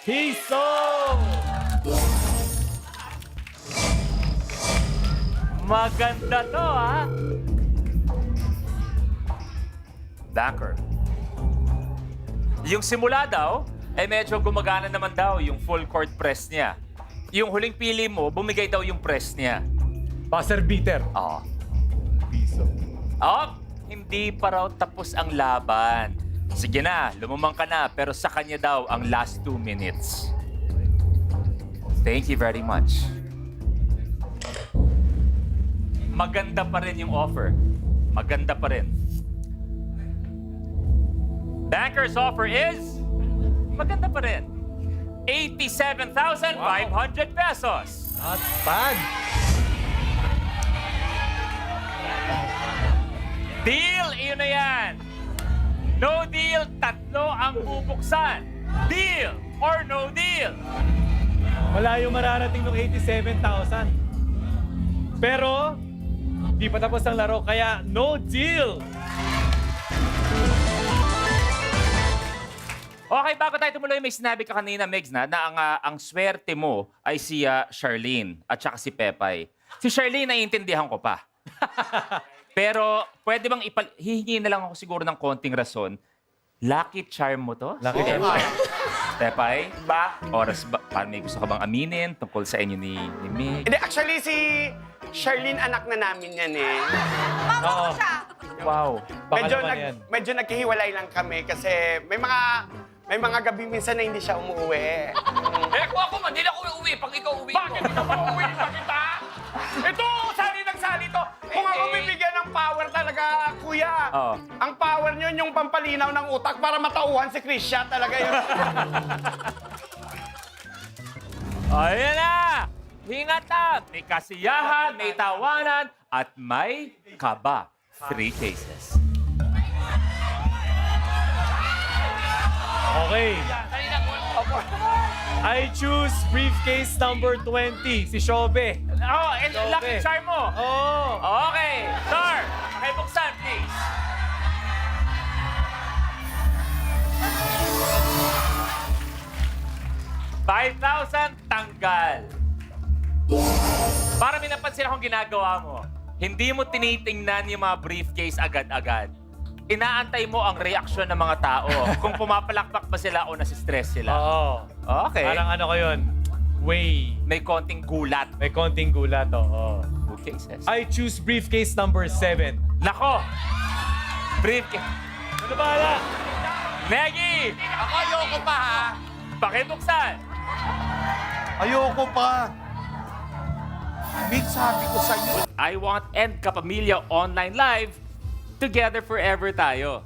piso! Maganda to, ha? Banker. Yung simula daw, medyo gumagana naman daw yung full court press niya. Yung huling pili mo, bumigay daw yung press niya. Buzzer beater. Oo. Piso. Hindi pa raw tapos ang laban. Sige na, lumamang ka na, pero sa kanya daw ang last 2 minutes. Thank you very much. Maganda pa rin yung offer. Maganda pa rin. Banker's offer is maganda pa rin. 87,500 pesos. Not bad. Deal, iyon na yan. No deal, 3 ang bubuksan. Deal or no deal? Malayo mararating ng 87,000. Pero, di pa tapos ang laro, kaya no deal. Okay, bago tayo tumuloy, may sinabi ka kanina, Megs, na ang swerte mo ay si Charlene at saka si Pepay. Si Charlene, naiintindihan ko pa. Pero, pwede bang hihingi na lang ako siguro ng konting rason. Lucky charm mo to? Lucky charm. Pepay? Oras ba? Parang may gusto ka bang aminin tungkol sa inyo ni Meg? Hindi, actually, si Charlene, anak na namin yan eh. Mama ko siya. Wow. Baka naman yan. Medyo naghihiwalay lang kami kasi may mga gabi minsan na hindi siya umuwi. Kung ako man, hindi na ako uuwi pag ikaw uwi ko. Bakit hindi ka pa uuwi pa kita? Ito, sali ng sali to. Kung ako bibigyan ng power talaga, kuya, Oo. ang power niyo yung pampalinaw ng utak para matauhan si Krisha talaga yun. Ayan na! Hingatan! May kasiyahan, may tawanan, at may kaba. 3 cases. Okay. I choose briefcase number 20, si Shobe. And lucky charm mo. Oh. Okay. Sir, pakibuksan, please. $5,000 tanggal. Para may napansin akong ginagawa mo, hindi mo tinitingnan yung mga briefcase agad-agad. Inaantay mo ang reaksyon ng mga tao. Kung pumapalakpak ba sila o nasistress sila. Oo. Okay. Parang ano ko yun? Way. May konting gulat. May konting gulat, oo. 2 cases. I choose briefcase number 7. Nako! Briefcase. Ano bahala? Maggie! Ako ayoko pa, ha? Pakibuksan! Ayoko pa. Big sabi ko sa'yo. I Want and Kapamilya Online Live, together forever tayo.